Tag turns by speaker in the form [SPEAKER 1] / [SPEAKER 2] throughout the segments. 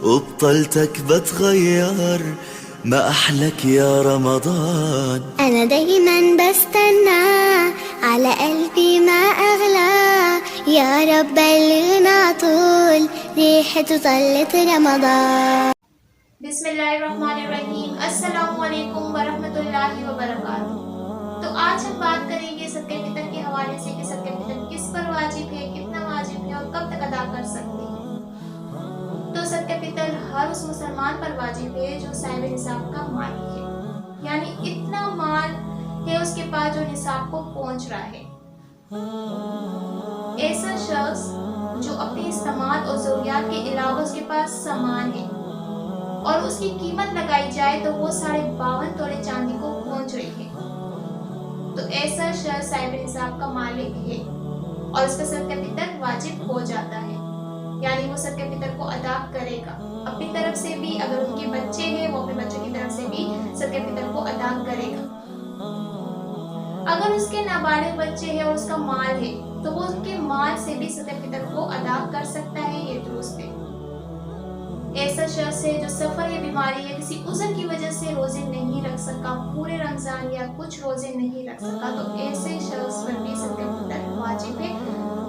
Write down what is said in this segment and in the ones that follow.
[SPEAKER 1] وبطلتك بتغير، ما أحلك يا رمضان.
[SPEAKER 2] أنا دايما بستنى، على قلبي ما أغلى، يا رب بلغنا طول ريحته طلت رمضان.
[SPEAKER 3] بسم اللہ الرحمن الرحیم، السلام علیکم ورحمۃ اللہ وبرکاتہ۔ تو آج ہم بات کریں گے صدقہ فطر کے حوالے سے کہ صدقہ فطر کس پر واجب ہے، کتنا واجب ہے اور کب تک ادا کر سکتے ہیں۔ تو صدقہ فطر ہر اس مسلمان پر واجب ہے جو صاحب نصاب کا مالک ہے، یعنی اتنا مال ہے اس کے پاس جو نصاب کو پہنچ رہا ہے۔ ایسا شخص جو اپنے استعمال اور ضروریات کے علاوہ اس کے پاس سامان ہے اور اس کی قیمت لگائی جائے تو وہ 52.5 تولے چاندی کو پہنچ رہی ہے، تو ایسا شخص صاحب نصاب کا مالک ہے اور اس کا صدقہ فطر واجب ہو جاتا ہے، یعنی وہ صدقہ فطر کو ادا کرے گا اپنی طرف سے بھی، اگر ان کے بچے ہیں وہ اپنے بچوں کی طرف سے بھی صدقہ فطر کو ادا کرے گا۔ اگر اس کے نابالغ بچے ہیں اور اس کا مال ہے تو وہ ان کے مال سے بھی صدقہ فطر کو ادا کر سکتا ہے، یہ درست ہے۔ ایسا شخص ہے جو سفر یا بیماری یا کسی عذر کی وجہ سے روزے نہیں رکھ سکا، پورے رمضان یا کچھ روزے نہیں رکھ سکا، تو ایسے شخص پر بھی صدقہ فطر واجب ہے،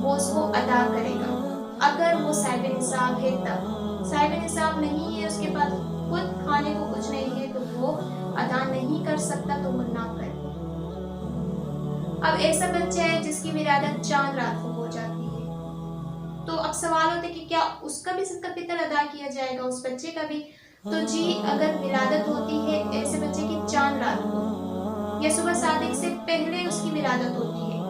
[SPEAKER 3] وہ اس کو ادا کرے گا اگر وہ صاحب نصاب ہے تب۔ صاحب نصاب نہیں ہے، اس کے پاس خود کھانے کو کچھ نہیں ہے تو وہ ادا نہیں کر سکتا، تو وہ نہ کرے۔ اب ایسا بچہ ہے جس کی ولادت چاند رات کو ہو جاتی ہے، تو اب سوال ہوتا ہے کہ کیا اس کا بھی صدقہ فطر ادا کیا جائے گا، اس بچے کا بھی؟ تو جی، اگر ولادت ہوتی ہے ایسے بچے کی چاند رات کو یا صبح صادق سے پہلے اس کی ولادت ہوتی ہے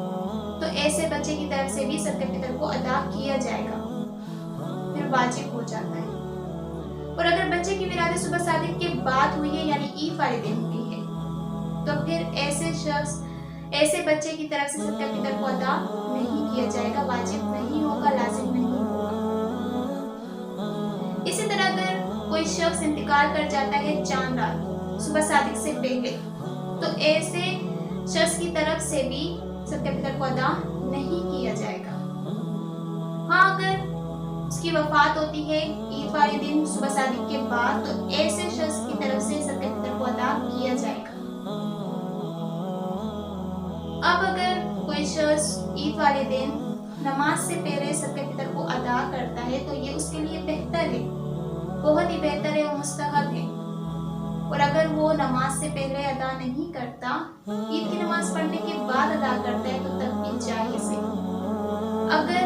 [SPEAKER 3] تو ایسے بچے کی طرف سے بھی صدقہ فطر کو ادا کیا جائے گا، پھر واجب ہو جاتا ہے۔ اور اگر بچے کی ولادت صبح صادق کے بعد ہوئی ہے یعنی عید والے دن ہوئی ہے تو پھر ایسے بچے کی طرف سے صدقہ فطر کو ادا نہیں کیا جائے گا، واجب نہیں ہوگا، لازم نہیں ہوگا۔ اسی طرح اگر کوئی شخص انتقال کر جاتا ہے چاند رات صبح صادق سے پہلے تو ایسے شخص کی طرف سے بھی صدقہ فطر کو ادا نہیں کیا جائے گا۔ ہاں، اگر اس کی وفات ہوتی ہے عید والے دن صبح صادق کے بعد تو ایسے شخص کی طرف سے صدقہ فطر کو ادا کیا جائے گا۔ اب اگر کوئی شخص عید والے دن نماز سے پہلے صدقہ فطر کو ادا کرتا ہے تو یہ اس کے لیے بہتر ہے، بہت ہی بہتر ہے اور مستحب ہے۔ اور اگر وہ نماز سے پہلے ادا نہیں کرتا، عید کی نماز پڑھنے کے بعد ادا کرتا ہے تو تب بھی جائز ہے۔ اگر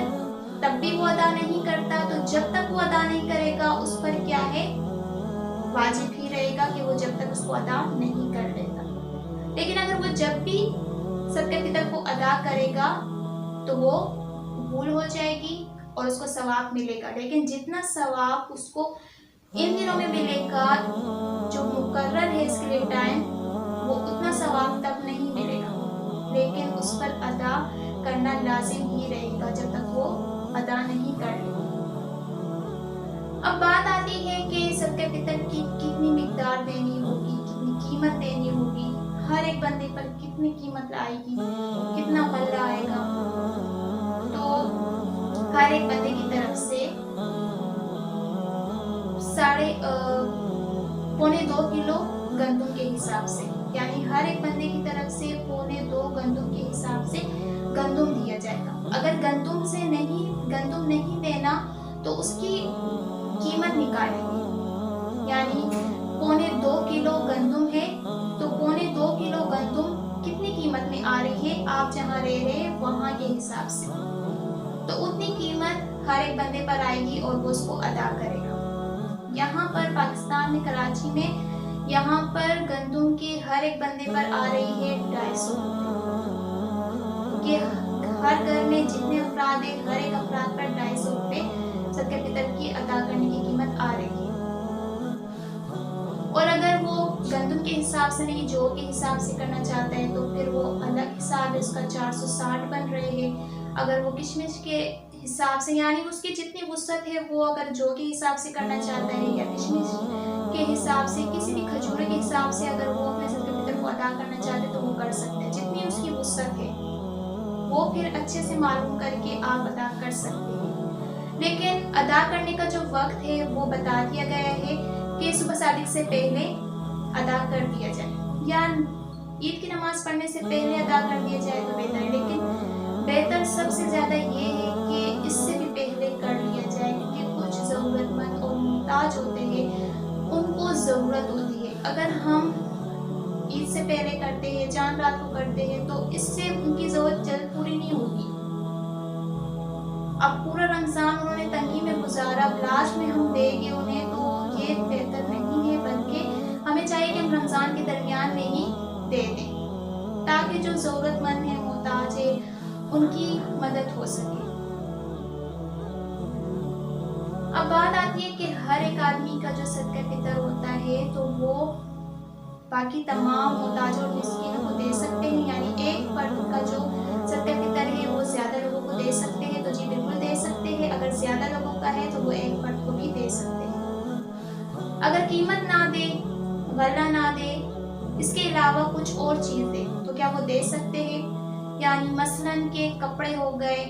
[SPEAKER 3] تب بھی وہ ادا نہیں کرتا تو جب تک وہ ادا نہیں کرے گا اس پر کیا ہے، واجب ہی رہے گا کہ وہ جب تک اس کو ادا نہیں کر لیتا۔ لیکن اگر وہ جب بھی صدقہ فطر کو ادا کرے گا تو وہ قبول ہو جائے گی اور اس کو ثواب ملے گا، لیکن جتنا ثواب اس کو ان دنوں میں ملے گا جو مقرر ہے اس کے لیے ٹائم، وہ اتنا ثواب تب نہیں ملے گا، لیکن اس پر ادا کرنا لازم ہی رہے گا جب تک وہ ادا نہیں کر لے۔ اب بات آتی ہے کہ صدقہ فطر کی کتنی مقدار دینی ہوگی، کتنی قیمت دینی ہوگی، ہر ایک بندے پر کتنی قیمت آئے گی، کتنا غلہ آئے گا۔ تو ہر ایک بندے کی طرف سے 2.25 کلو گندم کے حساب سے، یعنی ہر ایک بندے کی طرف سے 2.25 گندم کے حساب سے گندم دیا جائے گا۔ اگر گندم نہیں دینا تو اس کی قیمت نکالیں گے، یعنی 2.25 کلو گندم ہے تو 2.25 کلو گندم کتنی قیمت میں آ رہی ہے، آپ جہاں رہ رہے ہیں وہاں کے حساب سے، تو اتنی قیمت ہر ایک بندے پر آئے گی اور وہ اس کو ادا کرے گا۔ یہاں پر پاکستان میں کراچی میں یہاں پر گندم کی ہر ایک بندے پر آ رہی ہے 250 روپے، کہ ہر گھر میں جتنے افراد ہیں ہر ایک افراد پر 250 روپے صدقہ فطر کی ادا کرنے کی قیمت آ رہی ہے۔ اور اگر وہ گندم کے حساب سے نہیں جو کے حساب سے کرنا چاہتا ہے تو پھر وہ الگ حساب ہے، اس کا 460 بن رہے ہیں۔ اگر وہ کشمش کے حساب سے، یعنی اس کی جتنی وسعت ہے، وہ اگر جو کے حساب سے کرنا چاہتا ہے یا کشمش کے حساب سے، کسی بھی کھجورے کے حساب سے اگر وہ اپنے صدقہ فطر کو ادا کرنا چاہتے ہیں تو وہ کر سکتے ہیں، جتنی اس کی وسعت ہے وہ پھر اچھے سے معلوم کر کے آپ ادا کر سکتے ہیں۔ لیکن ادا کرنے کا جو وقت ہے وہ بتا دیا گیا ہے کہ صبح صادق سے پہلے ادا کر دیا جائے، یا عید کی نماز پڑھنے سے پہلے ادا کر دیا جائے تو بہتر ہے، لیکن بہتر سب سے زیادہ یہ ہے کہ اس سے بھی پہلے کر لیا جائے، کیونکہ کچھ ضرورت مند اور محتاج ہوتے ہیں، ان کو ضرورت ہوتی ہے۔ اگر ہم عید سے پہلے کرتے ہیں، چاند رات کو کرتے ہیں، تو اس سے ان کی ضرورت جلد پوری نہیں ہوگی۔ اب پورا رمضان انہوں نے تنگی میں گزارا، اب لاسٹ میں ہم دیں گے انہیں، تو یہ بہتر نہیں ہے، بلکہ ہمیں چاہیے کہ ہم رمضان کے درمیان میں ہی دے دیں، تاکہ جو ضرورت مند ہیں، محتاج ہے، ان کی مدد ہو سکے۔ اب بات آتی ہے کہ ہر ایک آدمی کا جو صدقہ فطر ہوتا ہے تو وہ باقی تمام محتاجوں اور مسکینوں کو دے سکتے ہیں، یعنی ایک فرد کا جو صدقہ فطر ہے وہ زیادہ لوگوں کو دے سکتے ہیں، تو جی بالکل دے سکتے ہیں۔ اگر زیادہ لوگوں کا ہے تو وہ ایک فرد کو بھی دے سکتے ہیں۔ اگر قیمت نہ دے، غلہ نہ دے، اس کے علاوہ کچھ اور چیز دے تو کیا وہ دے سکتے ہیں؟ یعنی مثلاً کہ کپڑے ہو گئے،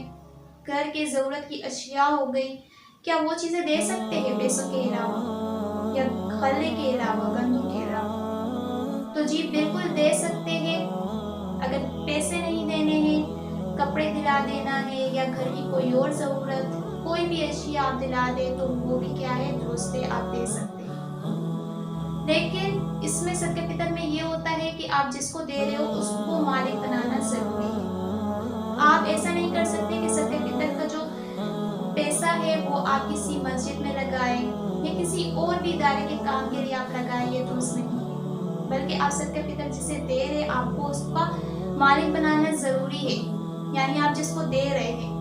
[SPEAKER 3] گھر کے ضرورت کی اشیاء ہو گئی، کیا وہ چیزیں دے سکتے ہیں پیسوں کے علاوہ، یا غلے کے علاوہ، گندم کے علاوہ؟ تو جی بالکل دے سکتے ہیں۔ اگر پیسے نہیں دینے ہیں، کپڑے دلا دینا ہے، یا گھر کی کوئی اور ضرورت، کوئی بھی اشیاء آپ دلا دیں تو وہ بھی کیا ہے، درست ہے، آپ دے سکتے ہیں۔ لیکن اس میں صدقہ فطر میں یہ ہوتا ہے کہ آپ جس کو دے رہے ہو اس کو مالک بنانا ضروری ہے۔ آپ ایسا نہیں کر سکتے کہ صدقہ فطر کا جو پیسہ ہے وہ آپ کسی مسجد میں لگائیں یا کسی اور بھی ادارے کے کام کے لیے آپ لگائیں، یہ درست نہیں ہے، بلکہ آپ صدقہ فطر جسے دے رہے آپ کو اس کا مالک بنانا ضروری ہے۔ یعنی آپ جس کو دے رہے ہیں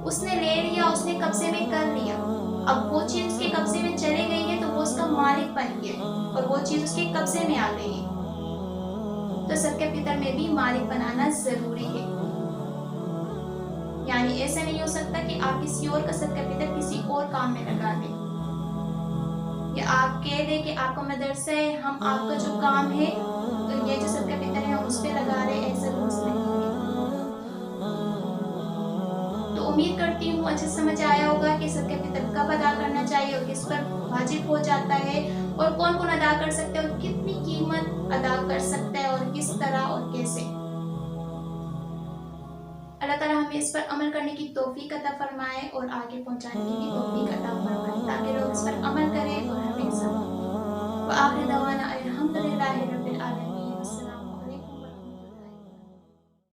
[SPEAKER 3] اس نے لے لیا، اس نے قبضے میں کر لیا، اب وہ چیز اس کے قبضے میں چلے گئی ہے تو وہ اس کا مالک بن گیا ہے اور وہ چیز اس کے قبضے میں آ گئی ہے، تو صدقہ فطر میں بھی مالک بنانا ضروری ہے۔ یعنی ایسا نہیں ہو سکتا کہ آپ کسی اور کا صدقہ فطر کسی اور کام میں لگا دیں، یا آپ کہہ دیں کہ آپ کا مدرسہ ہے، ہم آپ کا جو کام ہے تو یہ جو صدقہ فطر ہے ہم اس پہ لگا رہے ہیں، ایسا درست نہیں ہے۔ تو امید کرتی ہوں اچھے سمجھ آیا ہوگا کہ صدقہ فطر کب ادا کرنا چاہیے اور کس پر واجب ہو جاتا ہے، اور کون کون ادا کر سکتے ہیں اور کتنی قیمت ادا کر سکتا ہے اور کس طرح اور کیسے۔ اللہ تعالیٰ ہمیں اس پر عمل کرنے کی توفیق عطا فرمائے اور آگے پہنچانے کی بھی توفیق عطا فرمائے، تاکہ لوگ اس پر عمل کریں اور ہمیں سمجھیں۔ وآخر دعوانا الحمدللہ رب العالمین۔